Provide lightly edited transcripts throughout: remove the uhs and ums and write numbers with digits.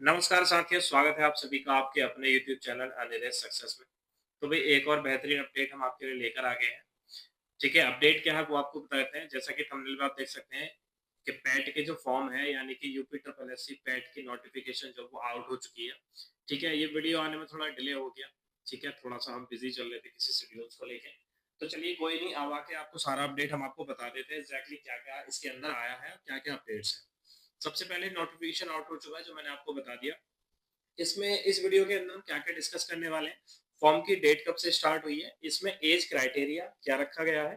नमस्कार साथियों, स्वागत है आप सभी का आपके अपने YouTube चैनल अनिलेश सक्सेस में। तो भाई एक और बेहतरीन अपडेट हम आपके लिए लेकर आ गए हैं। ठीक है, अपडेट क्या है वो आपको बता देते हैं। जैसा कि थंबनेल में आप देख सकते हैं कि पैट के जो फॉर्म है यानी कि यूपी ट्रिपल एससी पैट की नोटिफिकेशन जो वो आउट हो चुकी है। ठीक है, ये वीडियो आने में थोड़ा डिले हो गया। ठीक है, थोड़ा-सा हम बिज़ी चल रहे थे किसी शेड्यूल्स को लेके। तो चलिए कोई नहीं, अब आके आपको सारा अपडेट हम आपको बता देते हैं एग्ज़ैक्टली क्या-क्या इसके अंदर आया है और क्या-क्या अपडेट्स हैं। सबसे पहले नोटिफिकेशन आउट हो चुका है जो मैंने आपको बता दिया। इसमें इस वीडियो के अंदर हम क्या-क्या डिस्कस करने वाले हैं, फॉर्म की डेट कब से स्टार्ट हुई है, इसमें एज क्राइटेरिया क्या रखा गया है,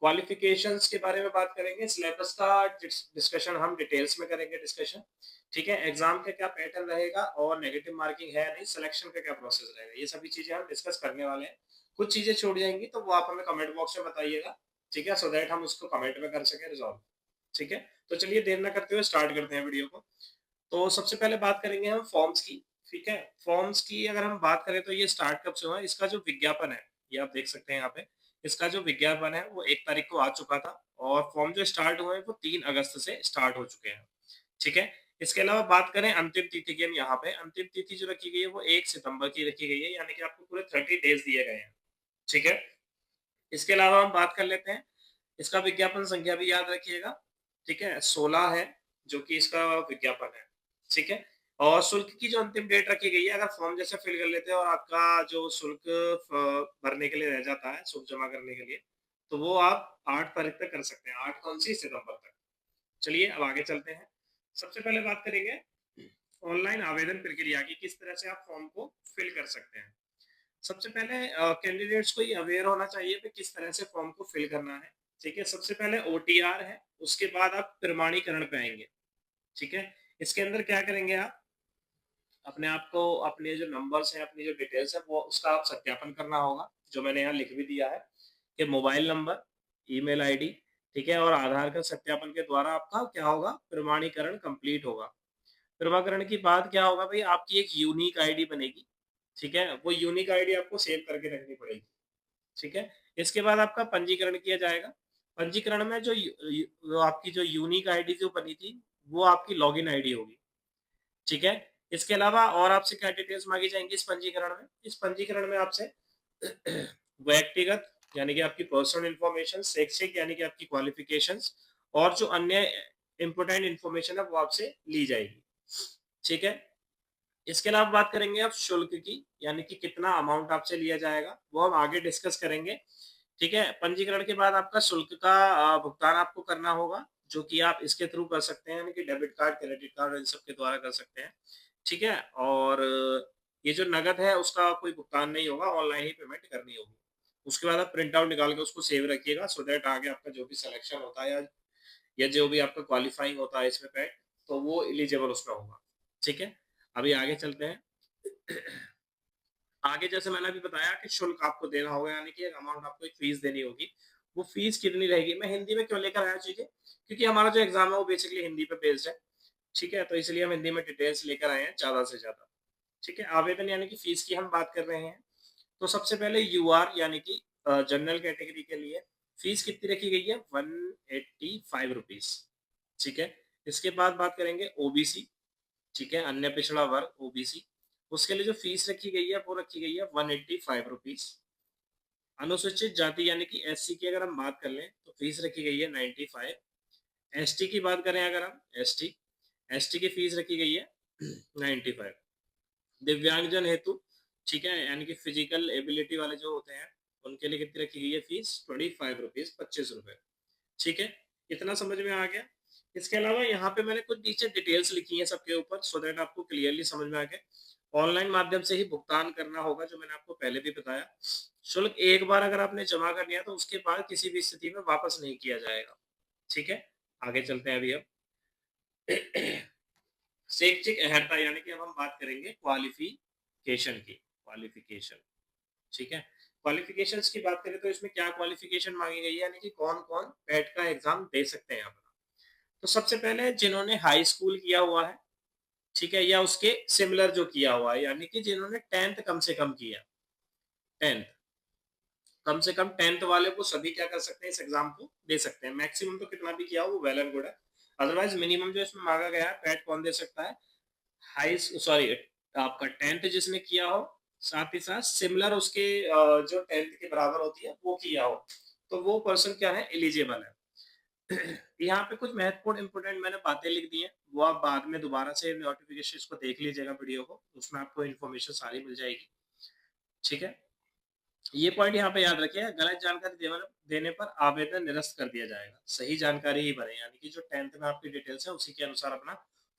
क्वालिफिकेशंस के बारे में बात करेंगे, सिलेबस का डिस्कशन हम डिटेल्स में करेंगे डिस्कशन। ठीक है, एग्जाम का क्या पैटर्न रहेगा और नेगेटिव मार्किंग है नहीं, सिलेक्शन का क्या प्रोसेस रहेगा, ये सभी चीजें हम डिस्कस करने वाले हैं। कुछ चीजें छूट जाएंगी तो वो आप हमें कमेंट बॉक्स में बताइएगा। ठीक है, सो दैट हम उसको कमेंट में कर सके रिजॉल्व। ठीक है, तो चलिए देर ना करते हुए स्टार्ट करते हैं वीडियो को। तो सबसे पहले बात करेंगे हम फॉर्म्स की। ठीक है, फॉर्म्स की अगर हम बात करें तो ये स्टार्ट कब से हुआ है, इसका जो विज्ञापन है ये आप देख सकते हैं यहाँ पे। इसका जो विज्ञापन है वो 1 तारीख को आ चुका था और फॉर्म जो स्टार्ट हुए हैं वो 3 अगस्त से स्टार्ट हो चुके हैं। ठीक है, इसके अलावा बात करें अंतिम तिथि की, हम यहाँ पे अंतिम तिथि जो रखी गई है वो 1 सितंबर की रखी गई है, यानी कि आपको पूरे 30 डेज दिए गए हैं। ठीक है, इसके अलावा हम बात कर लेते हैं, इसका विज्ञापन संख्या भी याद रखिएगा। ठीक है, 16 है जो कि इसका विज्ञापन है। ठीक है, और शुल्क की जो अंतिम डेट रखी गई है, अगर फॉर्म जैसे फिल कर लेते हैं और आपका जो शुल्क भरने के लिए रह जाता है, शुल्क जमा करने के लिए, तो वो आप 8 तारीख तक कर सकते हैं। 8 कौन सी, सितंबर तक। चलिए अब आगे चलते हैं। सबसे पहले बात करेंगे ऑनलाइन आवेदन प्रक्रिया की, किस तरह से आप फॉर्म को फिल कर सकते हैं। सबसे पहले कैंडिडेट्स को ये अवेयर होना चाहिए कि किस तरह से फॉर्म को फिल करना है। ठीक है, सबसे पहले ओटीआर है, उसके बाद आप प्रमाणीकरण पे आएंगे। ठीक है, इसके अंदर क्या करेंगे आप, अपने आप को अपने जो नंबर्स हैं, अपनी जो डिटेल्स है वो उसका आप सत्यापन करना होगा, जो मैंने यहाँ लिख भी दिया है कि मोबाइल नंबर, ईमेल आईडी, ठीक है, और आधार का सत्यापन के द्वारा आपका क्या होगा, प्रमाणीकरण कंप्लीट होगा। प्रमाणीकरण के बाद क्या होगा भाई, आपकी एक यूनिक आईडी बनेगी। ठीक है, वो यूनिक आईडी आपको सेव करके रखनी पड़ेगी। ठीक है, इसके बाद आपका पंजीकरण किया जाएगा। पंजीकरण में जो आपकी जो यूनिक आईडी जो बनी थी वो आपकी लॉगिन आईडी होगी। ठीक है, इसके अलावा और आपसे क्या डिटेल्स मांगी जाएंगी इस पंजीकरण में, इस पंजीकरण में आपसे व्यक्तिगत यानी कि आपकी पर्सनल इंफॉर्मेशन, शैक्षिक यानी कि आपकी क्वालिफिकेशंस, और जो अन्य इंपोर्टेंट इंफॉर्मेशन है वो आपसे ली जाएगी। ठीक है, इसके अलावा बात करेंगे आप शुल्क की, यानी कि कितना अमाउंट आपसे लिया जाएगा वो हम आगे डिस्कस करेंगे। ठीक है, पंजीकरण के बाद आपका शुल्क का भुगतान आपको करना होगा, जो कि आप इसके थ्रू कर सकते हैं, यानी कि डेबिट कार्ड, क्रेडिट कार्ड, इन सब के द्वारा कर सकते हैं। ठीक है, और ये जो नगद है उसका कोई भुगतान नहीं होगा, ऑनलाइन ही पेमेंट करनी होगी। उसके बाद आप प्रिंट आउट निकाल के उसको सेव रखिएगा, सो दैट आगे आपका जो भी सिलेक्शन होता है या जो भी आपका क्वालिफाइंग होता है इसमें पे, तो वो एलिजिबल उसमें होगा। ठीक है, अभी आगे चलते हैं। आगे जैसे मैंने अभी बताया कि शुल्क आपको देना होगा, यानी कि एक अमाउंट आपको एक फीस देनी होगी। वो फीस कितनी रहेगी, मैं हिंदी में क्यों लेकर आया चीजें, क्योंकि हमारा जो एग्जाम है वो बेसिकली हिंदी पे बेस्ड है। ठीक है, तो इसलिए हम हिंदी में डिटेल्स लेकर आए हैं ज्यादा से ज्यादा। ठीक है, आवेदन यानी कि फीस की हम बात कर रहे हैं। तो सबसे पहले यूआर यानी कि जनरल कैटेगरी के लिए फीस कितनी रखी गई है, 185 रुपीज। ठीक है, इसके बाद बात करेंगे ओबीसी। ठीक है, अन्य पिछड़ा वर्ग ओबीसी, उसके लिए जो फीस रखी गई है वो रखी गई है 185 रुपीज। अनुसूचित जाति यानी कि एससी की अगर हम बात कर लें तो फीस रखी गई है 95। एसटी की बात करें अगर हम, एसटी एसटी की फीस रखी गई है 95। दिव्यांगजन हेतु, ठीक है, यानी कि फिजिकल एबिलिटी वाले जो होते हैं उनके लिए कितनी रखी गई है फीस, 25 रुपीज, 25 रुपए। ठीक है, इतना समझ में आ गया। इसके अलावा यहाँ पे मैंने कुछ नीचे डिटेल्स लिखी है सबके ऊपर, सो दैट आपको क्लियरली समझ में आ गया। ऑनलाइन माध्यम से ही भुगतान करना होगा, जो मैंने आपको पहले भी बताया। शुल्क एक बार अगर आपने जमा कर लिया तो उसके बाद किसी भी स्थिति में वापस नहीं किया जाएगा। ठीक है, आगे चलते हैं अभी अब। शैक्षिक अर्हता यानी कि अब हम बात करेंगे क्वालिफिकेशन की, क्वालिफिकेशन। ठीक है, क्वालिफिकेशंस की बात करें तो इसमें क्या क्वालिफिकेशन मांगी गई है, यानी कि कौन कौन पेट का एग्जाम दे सकते हैं अपना। तो सबसे पहले जिन्होंने हाई स्कूल किया हुआ है, ठीक है, या उसके सिमिलर जो किया हुआ है, यानी कि जिन्होंने 10th कम से कम किया, 10th कम से कम 10th वाले को सभी क्या कर सकते हैं, इस एग्जाम को दे सकते हैं। मैक्सिमम तो कितना भी किया हो वो वेल एंड गुड है। अदरवाइज मिनिमम जो इसमें मांगा गया है, पैट कौन दे सकता है, हाई सॉरी आपका 10th जिसने किया हो, साथ ही साथ सिमिलर उसके जो 10th के बराबर होती है वो किया हो, तो वो पर्सन क्या है, एलिजिबल है। यहाँ पे कुछ महत्वपूर्ण इंपोर्टेंट मैंने बातें लिख दी हैं, वो आप बाद में दोबारा से नोटिफिकेशन को देख लीजिएगा वीडियो को, उसमें आपको इन्फॉर्मेशन सारी मिल जाएगी। ठीक है, ये पॉइंट यहाँ पे याद रखिए, गलत जानकारी देने पर आवेदन निरस्त कर दिया जाएगा, सही जानकारी ही भरें, यानी कि जो 10th में आपकी डिटेल्स है उसी के अनुसार अपना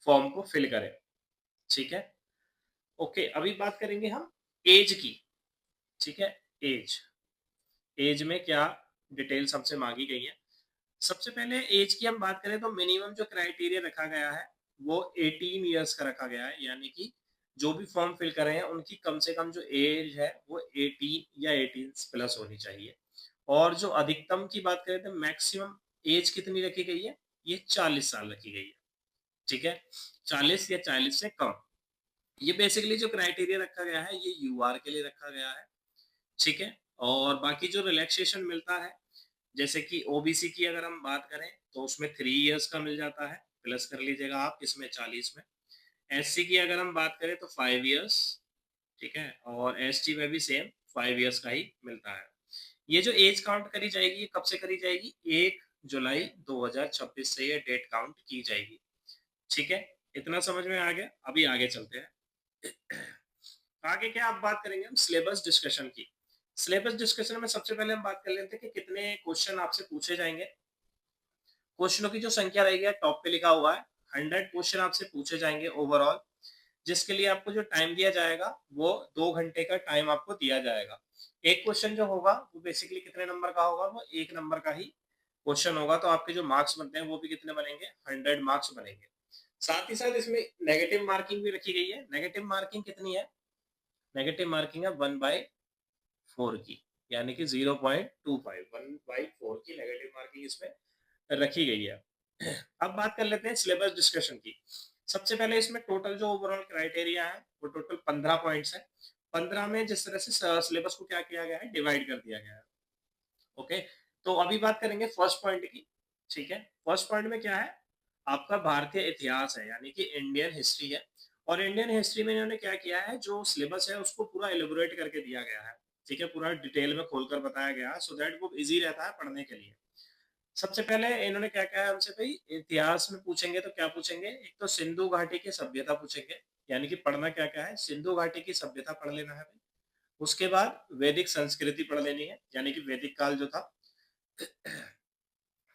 फॉर्म को फिल करें। ठीक है, ओके, अभी बात करेंगे हम एज की। ठीक है, एज, एज में क्या डिटेल्स हमसे मांगी गई है। सबसे पहले एज की हम बात करें तो मिनिमम जो क्राइटेरिया रखा गया है वो 18 इयर्स का रखा गया है, यानी कि जो भी फॉर्म फिल कर रहे हैं उनकी कम से कम जो एज है वो 18 या 18 प्लस होनी चाहिए। और जो अधिकतम की बात करें तो मैक्सिमम एज कितनी रखी गई है, ये 40 साल रखी गई है। ठीक है, 40 या 40 से कम, ये बेसिकली जो क्राइटेरिया रखा गया है ये यूआर के लिए रखा गया है। ठीक है, और बाकी जो रिलैक्सेशन मिलता है, जैसे कि ओबीसी की अगर हम बात करें तो उसमें 3 इयर्स का मिल जाता है, प्लस कर लीजिएगा आप इसमें 40 में। एससी की अगर हम बात करें तो 5 इयर्स। ठीक है, और एसटी में भी सेम 5 इयर्स का ही मिलता है। ये जो एज काउंट करी जाएगी ये कब से करी जाएगी, 1 जुलाई 2026 से ये डेट काउंट की जाएगी। ठीक है, इतना समझ में आ गया, अभी आगे चलते हैं। आगे क्या आप बात करेंगे हम सिलेबस डिस्कशन की। सिलेबस डिस्कशन में सबसे पहले हम बात कर लेते हैं कि कितने क्वेश्चन आपसे पूछे जाएंगे। क्वेश्चनों की जो संख्या रहेगी टॉप पे लिखा हुआ है, 100 क्वेश्चन आपसे पूछे जाएंगे ओवरऑल, जिसके लिए आपको जो टाइम दिया जाएगा वो 2 घंटे का टाइम आपको दिया जाएगा। एक क्वेश्चन जो होगा वो बेसिकली कितने नंबर का होगा, वो 1 नंबर का ही क्वेश्चन होगा, तो आपके जो मार्क्स बनते हैं वो भी कितने बनेंगे, 100 मार्क्स बनेंगे। साथ ही साथ इसमें नेगेटिव मार्किंग भी रखी गई है। नेगेटिव मार्किंग कितनी है, नेगेटिव मार्किंग है 1/4 की, यानी कि 0.25, 1/4 की नेगेटिव मार्किंग इसमें रखी गई है। अब बात कर लेते हैं सिलेबस डिस्कशन की। सबसे पहले इसमें टोटल जो ओवरऑल क्राइटेरिया है वो टोटल 15 पॉइंट्स है। 15 में जिस तरह से सिलेबस को क्या किया गया है, डिवाइड कर दिया गया है। ओके, तो अभी बात करेंगे फर्स्ट पॉइंट की। ठीक है, फर्स्ट पॉइंट में क्या है, आपका भारतीय इतिहास है, यानी कि इंडियन हिस्ट्री है। और इंडियन हिस्ट्री में इन्होंने क्या किया है, जो सिलेबस है उसको पूरा एलिबोरेट करके दिया गया है। ठीक है, पूरा डिटेल में खोलकर बताया गया है, सो दैट वो इजी रहता है पढ़ने के लिए। सबसे पहले इन्होंने क्या कहा है हमसे, भाई इतिहास में पूछेंगे तो क्या पूछेंगे, एक तो सिंधु घाटी की सभ्यता पूछेंगे, यानी कि पढ़ना क्या क्या है, सिंधु घाटी की सभ्यता पढ़ लेना है भाई। उसके बाद वैदिक संस्कृति पढ़ लेनी है, यानी कि वैदिक काल जो था।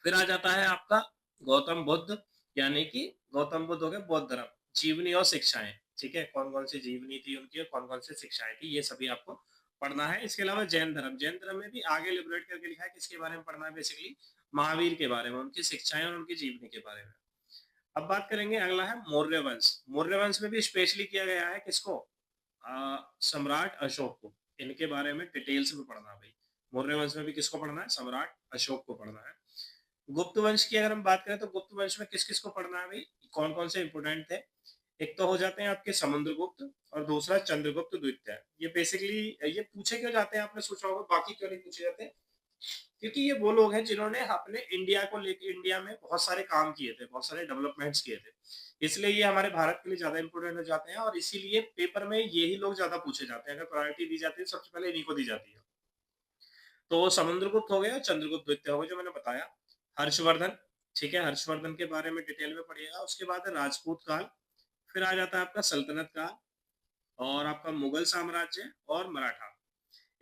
फिर आ जाता है आपका गौतम बुद्ध, यानी कि गौतम बुद्ध हो गए बौद्ध धर्म, जीवनी और शिक्षाएं। ठीक है, कौन कौन सी जीवनी थी उनकी और कौन कौन सी शिक्षाएं थी, ये सभी आपको पढ़ना है। इसके अलावा जैन धर्म, जैन धर्म में भी आगे लिबरेट करके लिखा है किसके बारे में पढ़ना है, बेसिकली महावीर के बारे में, उनकी शिक्षाएं और उनकी जीवनी के बारे में। अब बात करेंगे, अगला है मौर्य वंश। मौर्य वंश में भी स्पेशली किया गया है किसको, सम्राट अशोक को, इनके बारे में डिटेल्स में पढ़ना है भाई। मौर्य वंश में भी किसको पढ़ना है, सम्राट अशोक को पढ़ना है। गुप्त वंश की अगर हम बात करें तो गुप्त वंश में किस किस को पढ़ना है भाई, कौन कौन से इंपोर्टेंट थे। एक तो हो जाते हैं आपके समुद्रगुप्त, और दूसरा चंद्रगुप्त द्वितीय। ये बेसिकली ये पूछे क्यों जाते हैं, आपने सोचा होगा बाकी क्यों नहीं पूछे जाते, क्योंकि ये वो लोग हैं जिन्होंने अपने इंडिया को लेकर इंडिया में बहुत सारे काम किए थे, बहुत सारे डेवलपमेंट्स किए थे, इसलिए ये हमारे भारत के लिए ज्यादा इंपोर्टेंट हो जाते हैं, और इसीलिए पेपर में यही लोग ज्यादा पूछे जाते हैं। अगर प्रायोरिटी दी जाती है सबसे पहले इन्हीं को दी जाती है। तो समुद्रगुप्त हो गया, चंद्रगुप्त द्वितीय हो गया जो मैंने बताया। हर्षवर्धन, ठीक है, हर्षवर्धन के बारे में डिटेल में पढ़िएगा। उसके बाद है राजपूत काल, फिर आ जाता है आपका सल्तनत काल, और आपका मुगल साम्राज्य और मराठा।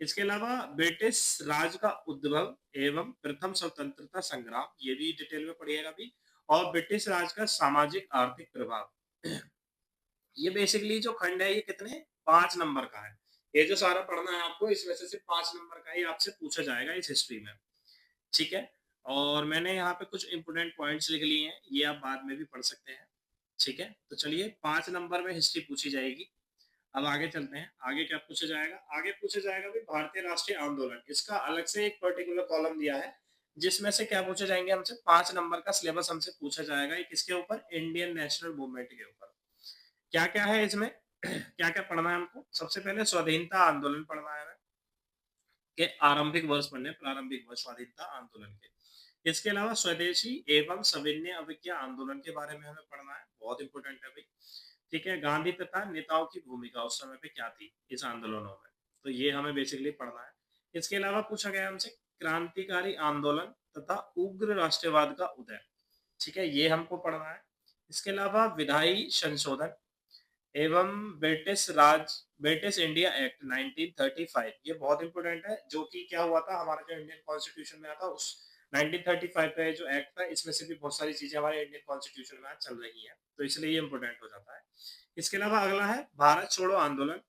इसके अलावा ब्रिटिश राज का उद्भव एवं प्रथम स्वतंत्रता संग्राम, ये भी डिटेल में पढ़िएगा भी। और ब्रिटिश राज का सामाजिक आर्थिक प्रभाव। ये बेसिकली जो खंड है ये कितने, 5 नंबर का है। ये जो सारा पढ़ना है आपको इसमें से सिर्फ 5 नंबर का ही आपसे पूछा जाएगा इस हिस्ट्री में। ठीक है, और मैंने यहाँ पे कुछ इंपोर्टेंट पॉइंट्स लिख लिए हैं, ये आप बाद में भी पढ़ सकते हैं। ठीक है, तो चलिए 5 नंबर में हिस्ट्री पूछी जाएगी। अब आगे चलते हैं, आगे क्या पूछा जाएगा, आगे पूछा जाएगा भी भारतीय राष्ट्रीय आंदोलन। इसका अलग से एक पर्टिकुलर कॉलम दिया है, जिसमें से क्या पूछे जाएंगे हमसे, 5 नंबर का सिलेबस हमसे पूछा जाएगा। ये किसके ऊपर, इंडियन नेशनल मूवमेंट के ऊपर। क्या क्या है इसमें, क्या क्या पढ़ना है हमको। सबसे पहले स्वाधीनता आंदोलन पढ़ना है के आरंभिक वर्ष पढ़ने, प्रारंभिक वर्ष स्वाधीनता आंदोलन के। इसके अलावा स्वदेशी एवं सविनय अवज्ञा आंदोलन के बारे में हमें पढ़ना है, बहुत इंपॉर्टेंट है भाई। ठीक है, गांधी तथा नेताओं की भूमिका उस समय पे क्या थी इस आंदोलनों में, तो ये हमें बेसिकली पढ़ना है। इसके अलावा पूछा गया हमसे क्रांतिकारी आंदोलन तथा उग्र राष्ट्रवाद का उदय, ठीक है, ये हमको पढ़ना है। इसके अलावा विधायी संशोधन एवं ब्रिटिश इंडिया एक्ट 1935, ये बहुत इंपॉर्टेंट है, जो कि क्या हुआ था, हमारा जो इंडियन कॉन्स्टिट्यूशन में आता उस 1935 का जो एक्ट था, इसमें से भी बहुत सारी चीजें हमारे इंडियन कॉन्स्टिट्यूशन में आज चल रही हैं, तो इसलिए ये इंपॉर्टेंट हो जाता है। इसके अलावा अगला है भारत छोड़ो आंदोलन,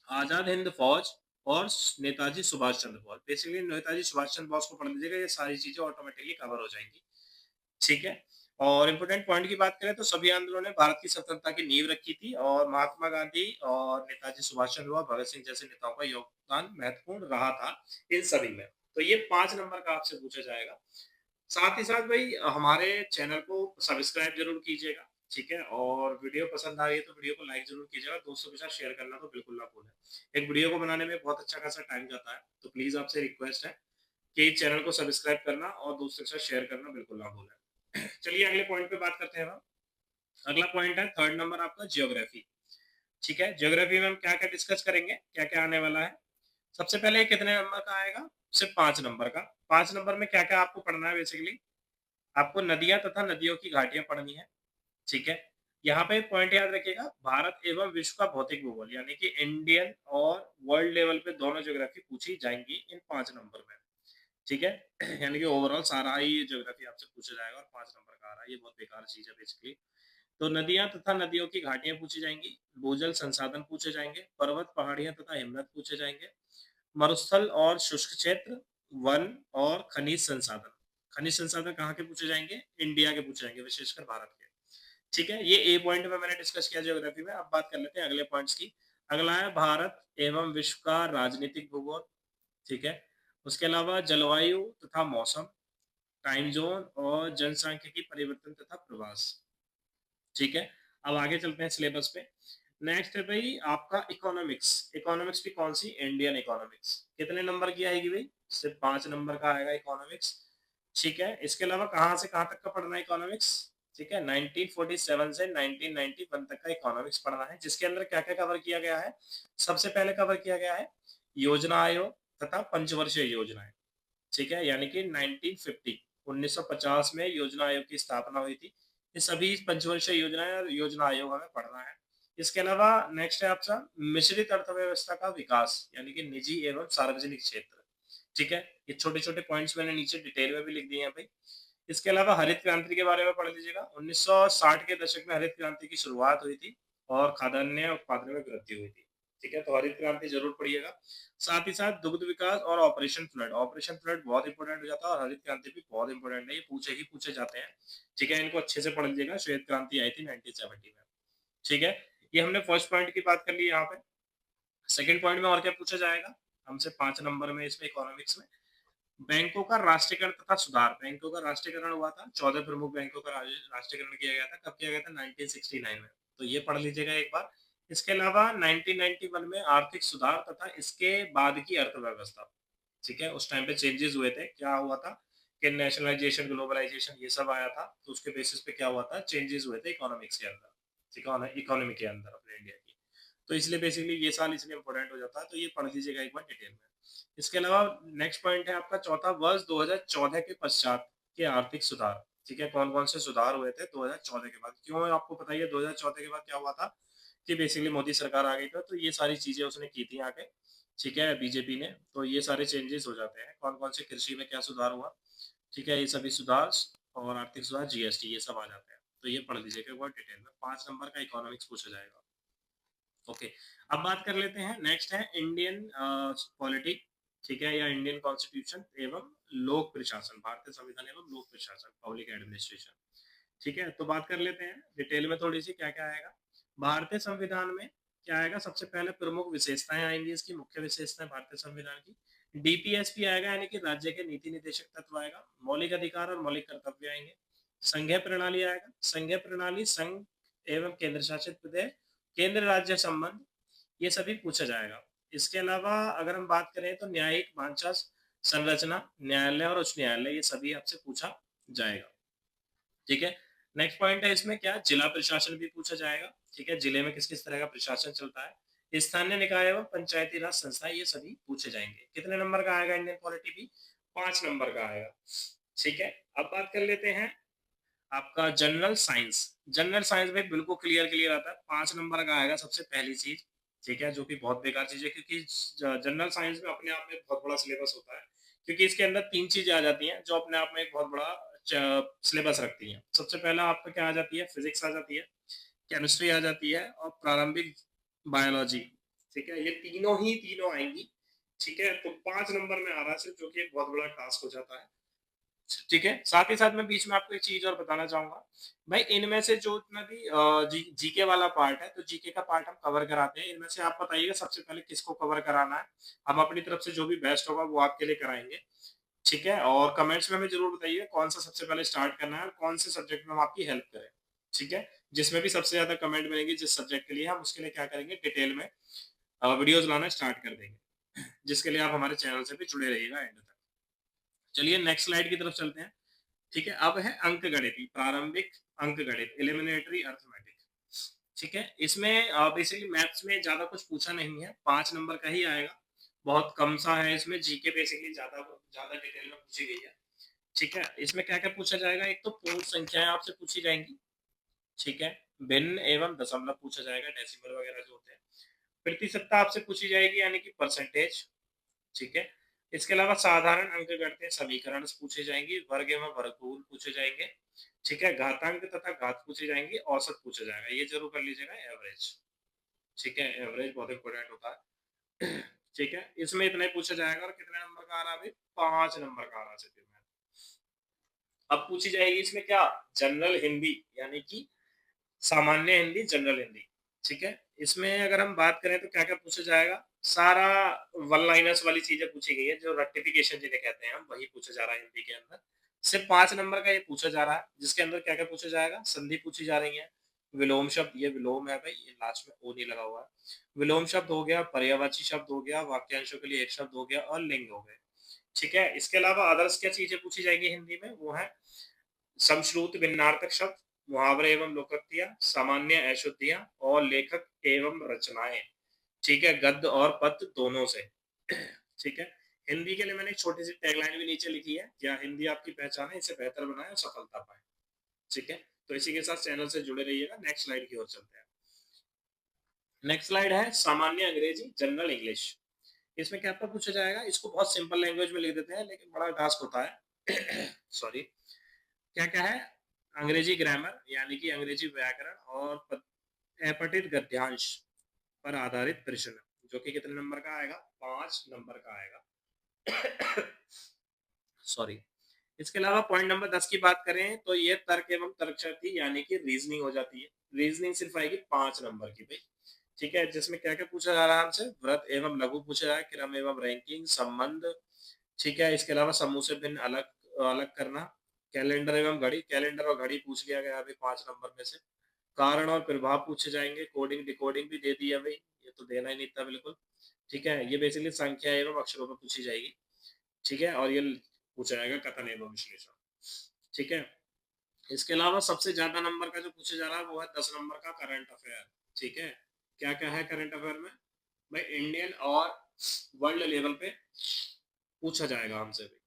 आजाद हिंद फौज और नेताजी सुभाष चंद्र बोस। बेसिकली नेताजी सुभाष चंद्र बोस को पढ़ लीजिएगा, ये सारी चीजें ऑटोमेटिकली कवर हो जाएंगी, ठीक है। और इम्पोर्टेंट पॉइंट की बात करें तो सभी आंदोलनों ने भारत की स्वतंत्रता की नींव रखी थी और महात्मा गांधी और नेताजी सुभाष चंद्र बोस, भगत सिंह जैसे नेताओं का योगदान महत्वपूर्ण रहा था इन सभी में। तो ये 5 नंबर का आपसे पूछा जाएगा। साथ ही साथ भाई हमारे चैनल को सब्सक्राइब जरूर कीजिएगा, ठीक है, और वीडियो पसंद आ रही है तो वीडियो को लाइक जरूर कीजिएगा, दोस्तों के साथ शेयर करना तो बिल्कुल ना भूलें। एक वीडियो को बनाने में बहुत अच्छा खासा टाइम जाता है, तो प्लीज आपसे रिक्वेस्ट है कि चैनल को सब्सक्राइब करना और दोस्तों के साथ शेयर करना बिल्कुल ना भूलें। चलिए अगले पॉइंट पे बात करते हैं हम। अगला पॉइंट है 3rd नंबर आपका ज्योग्राफी, ठीक है। ज्योग्राफी में हम क्या क्या डिस्कस करेंगे, क्या क्या आने वाला है। सबसे पहले कितने नंबर का आएगा, सिर्फ 5 नंबर का। 5 नंबर में क्या क्या आपको पढ़ना है, बेसिकली आपको नदियां तथा नदियों की घाटियां पढ़नी है, ठीक है। यहाँ पे पॉइंट याद रखिएगा, भारत एवं विश्व का भौतिक भूगोल, यानी कि इंडियन और वर्ल्ड लेवल पे दोनों ज्योग्राफी पूछी जाएंगी इन 5 नंबर में, ठीक है। यानी कि ओवरऑल सारा ही ज्योग्राफी आपसे पूछा जाएगा और 5 नंबर का आ रहा है, ये बहुत बेकार चीज है बेसिकली। तो नदियां तथा नदियों की घाटियां पूछी जाएंगी, भूजल संसाधन पूछे जाएंगे, पर्वत पहाड़ियां तथा हिमनद पूछे जाएंगे, मरुस्थल और शुष्क क्षेत्र, वन और खनिज संसाधन। खनिज संसाधन कहाँ के पूछे जाएंगे, इंडिया के पूछे जाएंगे, विशेषकर भारत के, ठीक है। ये ए पॉइंट में मैंने डिस्कस किया ज्योग्राफी में। अब बात कर लेते हैं अगले पॉइंट्स की। अगला है भारत एवं विश्व का राजनीतिक भूगोल, ठीक है। उसके अलावा जलवायु तथा मौसम, टाइम जोन और जनसांख्यिकी परिवर्तन तथा प्रवास, ठीक है। अब आगे चलते हैं सिलेबस पे। नेक्स्ट है भाई आपका इकोनॉमिक्स। इकोनॉमिक्स भी कौन सी, इंडियन इकोनॉमिक्स। कितने नंबर की आएगी भाई, सिर्फ 5 नंबर का आएगा इकोनॉमिक्स, ठीक है। इसके अलावा कहाँ से कहाँ तक का पढ़ना है इकोनॉमिक्स, ठीक है। 1947 से 1991 तक का इकोनॉमिक्स पढ़ना है, जिसके अंदर क्या क्या कवर किया गया है। सबसे पहले कवर किया गया है योजना आयोग तथा पंचवर्षीय योजनाएं, ठीक है, यानी कि 1950 में योजना आयोग की स्थापना हुई थी। ये सभी पंचवर्षीय योजनाएं और योजना आयोग हमें पढ़ना है। इसके अलावा नेक्स्ट है आपका मिश्रित अर्थव्यवस्था का विकास, यानी कि निजी एवं सार्वजनिक क्षेत्र, ठीक है। ये छोटे छोटे पॉइंट्स मैंने नीचे डिटेल में भी लिख दिए हैं भाई। इसके अलावा हरित क्रांति के बारे में पढ़ लीजिएगा। 1960 के दशक में हरित क्रांति की शुरुआत हुई थी और खाद्यान्न उत्पादन में वृद्धि हुई थी, ठीक है, तो हरित क्रांति जरूर पढ़िएगा। साथ ही साथ दुग्ध विकास और ऑपरेशन फ्लड। ऑपरेशन फ्लड बहुत इंपॉर्टेंट हो जाता है और हरित क्रांति भी बहुत इंपॉर्टेंट है, ये पूछे जाते हैं, ठीक है, इनको अच्छे से पढ़ लीजिएगा। श्वेत क्रांति आई थी 1970 में, ठीक है। ये हमने फर्स्ट पॉइंट की बात कर ली। यहाँ पे सेकंड पॉइंट में और क्या पूछा जाएगा हमसे 5 नंबर में, इसमें इकोनॉमिक्स में बैंकों का राष्ट्रीयकरण तथा सुधार। बैंकों का राष्ट्रीयकरण हुआ था, 14 प्रमुख बैंकों का राष्ट्रीयकरण किया गया था। कब किया गया था, 1969 में, तो ये पढ़ लीजिएगा एक बार। इसके अलावा 1991 में आर्थिक सुधार तथा इसके बाद की अर्थव्यवस्था, ठीक है, उस टाइम पे चेंजेस हुए थे। क्या हुआ था कि नेशनलाइजेशन, ग्लोबलाइजेशन ये सब आया था, तो उसके बेसिस पे क्या हुआ था, चेंजेस हुए थे इकोनॉमिक्स के अंदर, ठीक है, इकोनॉमी के अंदर अपने इंडिया की। तो इसलिए बेसिकली ये साल इसलिए इंपॉर्टेंट हो जाता है, तो ये पढ़ लीजिएगा एक बार डिटेल में। इसके अलावा नेक्स्ट पॉइंट है आपका चौथा, वर्ष 2014 के पश्चात के आर्थिक सुधार, ठीक है, कौन कौन से सुधार हुए थे 2014 के बाद। क्यों आपको पता है 2014 के बाद क्या हुआ था कि बेसिकली मोदी सरकार आ गई थी, तो ये सारी चीजें उसने की थी आके, ठीक है, बीजेपी ने, तो ये सारे चेंजेस हो जाते हैं। कौन कौन से कृषि में क्या सुधार हुआ, ठीक है, ये सभी सुधार और आर्थिक सुधार, जीएसटी, ये सब आ जाते हैं, तो ये पढ़ लीजिएगा बहुत डिटेल में। 5 नंबर का इकोनॉमिक्स पूछा जाएगा। ओके, अब बात कर लेते हैं, नेक्स्ट है इंडियन पॉलिटी, ठीक है, या इंडियन कॉन्स्टिट्यूशन एवं लोक प्रशासन, भारतीय संविधान एवं लोक प्रशासन, पब्लिक एडमिनिस्ट्रेशन, ठीक है। तो बात कर लेते हैं डिटेल में थोड़ी सी, क्या क्या आएगा भारतीय संविधान में। क्या आएगा, सबसे पहले प्रमुख विशेषताएं आएंगी, इसकी मुख्य विशेषताएं भारतीय संविधान की। डीपीएसपी आएगा, यानी कि राज्य के नीति निर्देशक तत्व आएगा। मौलिक अधिकार और मौलिक कर्तव्य आएंगे। संघीय प्रणाली आएगा, संघीय प्रणाली, संघ एवं केंद्र शासित प्रदेश, केंद्र राज्य संबंध, ये सभी पूछा जाएगा। इसके अलावा अगर हम बात करें तो न्यायिक ढांचा संरचना, न्यायालय और उच्च न्यायालय, ये सभी आपसे पूछा जाएगा, ठीक है। नेक्स्ट पॉइंट है इसमें क्या, जिला प्रशासन भी पूछा जाएगा, ठीक है, जिले में किस-किस तरह का प्रशासन चलता है, स्थानीय निकाय एवं पंचायती राज संस्थाएँ, ये सभी पूछे जाएँगे। कितने नंबर का आएगा इंडियन पॉलिटी भी? 5 नंबर का आएगा। ठीक है, अब बात कर लेते हैं आपका जनरल साइंस। जनरल साइंस में बिल्कुल क्लियर आता है, 5 नंबर का आएगा सबसे पहली चीज़, ठीक है, जो कि बहुत बेकार चीज़ है क्योंकि जनरल साइंस में अपने आप में बहुत बड़ा सिलेबस होता है, क्योंकि इसके अंदर 3 चीज़ें आ जाती हैं, जो अपने आप में एक बहुत बड़ा सिलेबस रखती हैं। सबसे पहला आपका क्या आ जाती है? फिजिक्स आ जाती है, केमिस्ट्री आ जाती है और प्रारंभिक बायोलॉजी, ठीक है, ये तीनों ही तीनों आएंगी। ठीक है, तो 5 नंबर में आ रहा है सिर्फ, जो कि एक बहुत बड़ा टास्क हो जाता है। ठीक है, साथ ही साथ मैं बीच में आपको एक चीज़ और बताना चाहूँगा। भाई इनमें से जो इतना भी जीके वाला पार्ट है, तो जीके का पार्ट हम कवर कराते हैं। इनमें से आप बताइएगा सबसे पहले किसको कवर कराना है? हम अपनी तरफ से जो भी बेस्ट होगा वो आपके लिए कराएँगे। ठीक है? और कमेंट्स में हमें ज़रूर बताइए कौन-सा सबसे पहले स्टार्ट करना है और कौन से सब्जेक्ट में हम आपकी हेल्प करें। ठीक है? जिसमें भी सबसे ज़्यादा कमेंट मिलेंगे जिस सब्जेक्ट के लिए, हम उसके लिए क्या करेंगे डिटेल में वीडियोज़ लाना स्टार्ट कर देंगे। जिसके लिए आप हमारे चैनल से भी जुड़े रहिएगा एंड तक। चलिए नेक्स्ट स्लाइड की तरफ चलते हैं। ठीक है, अब है अंकगणित, प्रारंभिक अंकगणित, एलिमिनेटरी अरिथमेटिक। ठीक है, इसमें बेसिकली मैथ्स में ज़्यादा कुछ पूछा नहीं है, 5 नंबर का ही आएगा। बहुत कम सा है इसमें, जीके बेसिकली ज़्यादा ज़्यादा डिटेल में पूछी गई है। ठीक है, इसमें क्या-क्या पूछा जाएगा? एक तो पूर्ण संख्याएँ आपसे पूछी जाएँगी, ठीक है? भिन्न एवं दशमलव पूछा जाएगा, डेसिमल वगैरह जो होते हैं। प्रतिशतता आपसे पूछी जाएगी यानी कि परसेंटेज, ठीक है? इसके अलावा साधारण अंकगणितीय समीकरण पूछे जाएंगे, वर्ग एवं वर्गमूल पूछे जाएंगे, ठीक है? घातांक तथा घात पूछे जाएंगे, औसत पूछा जाएगा। ये जरूर कर लीजिएगा, एवरेज, ठीक है? एवरेज बहुत इंपॉर्टेंट होता है। ठीक है? इसमें इतना ही पूछा जाएगा और कितने नंबर का आ रहा है अभी? 5 नंबर का आ रहा है सिर्फ में। अब पूछी जाएगी इसमें क्या? जनरल हिंदी, यानी कि सामान्य हिंदी, जनरल हिंदी, ठीक है? इसमें अगर हम बात करें तो क्या-क्या पूछा जाएगा? सारा वन लाइनर्स वाली चीज़ें पूछी गई है, जो रेक्टिफिकेशन जिन्हें कहते हैं हम, वही पूछा जा रहा है हिंदी के अंदर। सिर्फ 5 नंबर का ये पूछा जा रहा है, जिसके अंदर क्या-क्या पूछा जाएगा? संधि पूछी जा रही है, विलोम शब्द, ये विलोम है भाई, ये लास्ट में ओ नहीं लगा हुआ है। विलोम शब्द हो गया, पर्यायवाची शब्द हो गया, वाक्यांशों के लिए एक शब्द हो गया और लिंग हो गए, ठीक है? इसके अलावा अदर्स क्या चीज़ें पूछी जाएगी हिंदी में? वो है समश्रुत भिन्नार्थक शब्द, मुहावरे एवं लोकोक्तियाँ, सामान्य अशुद्धियाँ और लेखक एवं रचनाएँ, ठीक है? गद्य और पद्य दोनों से। ठीक है? हिंदी के लिए मैंने एक छोटी-सी टैगलाइन भी नीचे लिखी है, क्या हिंदी आपकी पहचान है, इसे बेहतर बनाएँ और सफलता पाएँ। ठीक है? तो इसी के साथ चैनल से जुड़े रहिएगा। नेक्स्ट स्लाइड की ओर चलते हैं। नेक्स्ट स्लाइड है सामान्य अंग्रेजी, जनरल इंग्लिश। इसमें क्या आपका पूछा जाएगा? इसको बहुत सिंपल लैंग्वेज में लिख देते हैं, लेकिन बड़ा टास्क होता है। सॉरी। क्या-क्या है? अंग्रेजी ग्रामर, यानी कि अंग्रेजी व्याकरण और अपठित गद्यांश पर आधारित प्रश्न, जो कि कितने नंबर का आएगा? 5 नंबर का आएगा। सॉरी। इसके अलावा पॉइंट नंबर 10 की बात करें तो ये तर्क एवं तर्कशक्ति, यानी कि रीजनिंग हो जाती है। रीजनिंग सिर्फ आएगी 5 नंबर की भाई। ठीक है, जिसमें क्या-क्या पूछा जा रहा है हमसे? व्रत एवं लघु पूछा जा रहा है, क्रम एवं रैंकिंग, संबंध, ठीक है? इसके अलावा समूह से भिन्न अलग अलग करना, कैलेंडर एवं घड़ी, कैलेंडर और घड़ी पूछ लिया गया अभी 5 नंबर में से। कारण और प्रभाव पूछे जाएँगे, कोडिंग डिकोडिंग भी दे दी है भई, ये तो देना ही नहीं था बिल्कुल। ठीक है? ये बेसिकली संख्या एवं अक्षरों में पूछी जाएगी। ठीक है? और ये पूछा जाएगा कथन एवं विश्लेषण। ठीक है? इसके अलावा सबसे ज़्यादा नंबर का जो पूछा जा रहा है वो है 10 नंबर का करंट अफेयर। ठीक है? क्या-क्या है करंट अफेयर में? भाई इंडियन और वर्ल्ड लेवल पे पूछा जाएगा हमसे भी।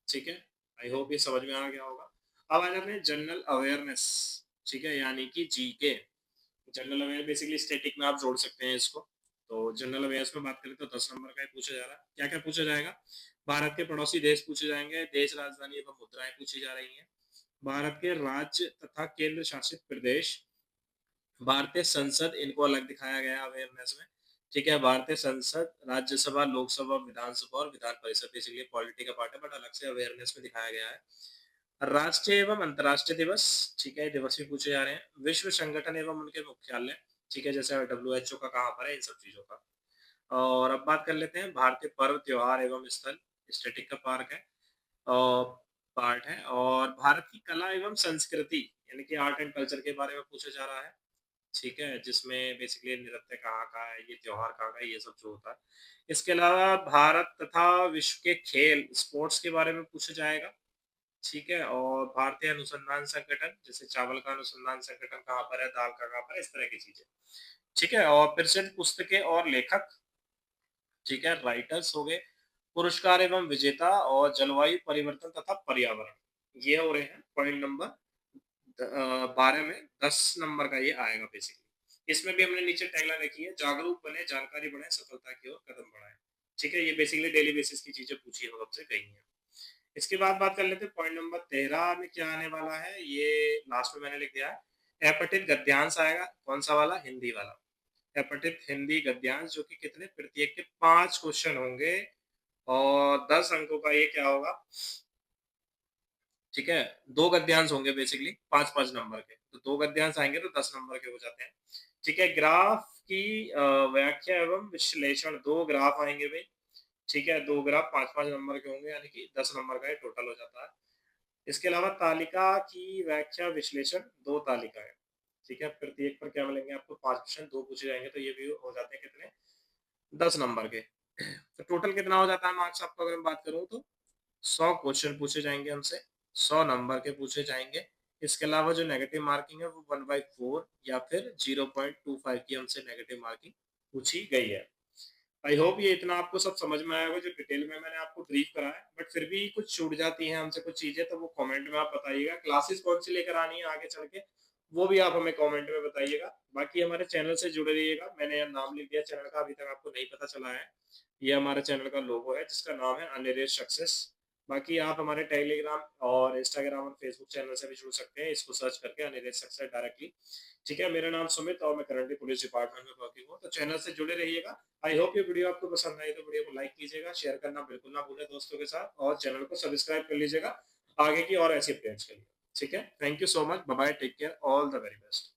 ठीक है? आई होप ये समझ में आ गया होगा। अब आ जाते हैं जनरल अवेयरनेस, ठीक है? यानी कि GK. General aware basically static में आप जोड़ सकते हैं इसको। तो जनरल अवेयर्स में बात करें तो 10 नंबर का ही पूछा जा रहा है। क्या-क्या पूछा जाएगा? भारत के पड़ोसी देश पूछे जाएँगे, देश, राजधानी एवं मुद्राएँ पूछी जा रही हैं। भारत के राज्य तथा केंद्र शासित प्रदेश, भारतीय संसद, इनको अलग दिखाया गया है अवेयरनेस में। ठीक है? भारतीय संसद, राज्यसभा, लोकसभा, विधानसभा और विधान परिषद बेसिकली पॉलिटी का पार्ट है, बट अलग से अवेयरनेस में दिखाया गया है। राष्ट्रीय एवं अंतर्राष्ट्रीय दिवस, ठीक है? दिवस भी पूछे जा रहे हैं। विश्व संगठन एवं उनके मुख्यालय, ठीक है? जैसे डब्ल्यूएचओ का कहाँ पर है, इन सब चीज़ों का। और अब बात कर लेते हैं भारतीय पर्व, त्योहार एवं स्थल, स्टैटिक का पार्क है पार्ट है। और भारत की कला एवं संस्कृति, यानी कि आर्ट एंड कल्चर के बारे में पूछा जा रहा है। ठीक है? जिसमें बेसिकली नृत्य कहाँ का है, ये त्योहार कहाँ का है, ये सब जो होता है। इसके अलावा भारत तथा विश्व के खेल, स्पोर्ट्स के बारे में पूछा जाएगा। ठीक है? और भारतीय अनुसंधान संगठन, जैसे चावल का अनुसंधान संगठन कहाँ पर है, दाल का कहाँ पर है, इस तरह की चीज़ें। ठीक है? और प्रसिद्ध पुस्तकें और लेखक, ठीक है? राइटर्स हो गए, पुरस्कार एवं विजेता और जलवायु परिवर्तन तथा पर्यावरण। ये हो रहे हैं पॉइंट नंबर 12 में 10 नंबर का ये आएगा बेसिकली। इसमें भी हमने नीचे टैगलाइन रखी है, जागरूक बने, जानकारी बढ़ाएँ, सफलता की ओर कदम बढ़ाएँ। ठीक है? ये बेसिकली डेली बेसिस की चीज़ें पूछी हो आपसे गई हैं। इसके बाद बात कर लेते हैं पॉइंट नंबर 13 में क्या आने वाला है, ये लास्ट में मैंने लिख दिया है। अपठित गद्यांश आएगा, कौन-सा वाला? हिंदी वाला। अपठित हिंदी गद्यांश जो कि कितने? प्रत्येक के 5 क्वेश्चन होंगे और 10 अंकों का ये क्या होगा? ठीक है? 2 गद्यांश होंगे बेसिकली 5-5 नंबर के। तो 2 गद्यांश आएँगे तो 10 नंबर के हो जाते हैं। ठीक है? ग्राफ की व्याख्या एवं विश्लेषण 2 ग्राफ आएँगे भई। ठीक है? 2 ग्राफ 5-5 नंबर के होंगे यानी कि 10 नंबर का ये टोटल हो जाता है। इसके अलावा तालिका की व्याख्या विश्लेषण 2 तालिकाएँ। ठीक है? प्रत्येक पर क्या मिलेंगे आपको 5 क्वेश्चन, 2 पूछे जाएँगे तो ये भी हो जाते हैं कितने? 10 नंबर के। तो टोटल कितना हो जाता है मार्क्स आपका अगर मैं बात करूँ तो? 100 क्वेश्चन पूछे जाएँगे हमसे, 100 नंबर के पूछे जाएँगे। इसके अलावा जो नेगेटिव मार्किंग है वो 1/4 या फिर 0.25 की हमसे नेगेटिव मार्किंग पूछी गई है। आई होप ये इतना आपको सब समझ में आया होगा जो डिटेल में मैंने आपको ब्रीफ करा है। बट फिर भी कुछ छूट जाती हैं हमसे कुछ चीज़ें तो वो कमेंट में आप बताइएगा। क्लासेस कौन-सी लेकर आनी है आगे चल के, वो भी आप हमें कमेंट में बताइएगा। बाकी हमारे चैनल से जुड़े रहिएगा। मैंने यहाँ नाम लिख दिया चैनल का, अभी तक आपको नहीं पता चला है। ये हमारे चैनल का लोगो है जिसका नाम है अनिरेश सक्सेस। बाकी आप हमारे टेलीग्राम और इंस्टाग्राम और फेसबुक चैनल से भी जुड़ सकते हैं। इसको सर्च करके अनिरेश सक्सेस डायरेक्टली। ठीक है? मेरा नाम सुमित और मैं करंटली पुलिस डिपार्टमेंट में वर्किंग हूँ। तो चैनल से जुड़े रहिएगा। आई होप ये वीडियो आपको पसंद आई तो वीडियो को लाइक कीजिएगा, शेयर करना बिल्कुल ना भूलें दोस्तों के साथ और चैनल को सब्सक्राइब कर लीजिएगा आगे की और ऐसी अपडेट्स के लिए। ठीक है? Thank you so much. Bye bye, take care, all the very best.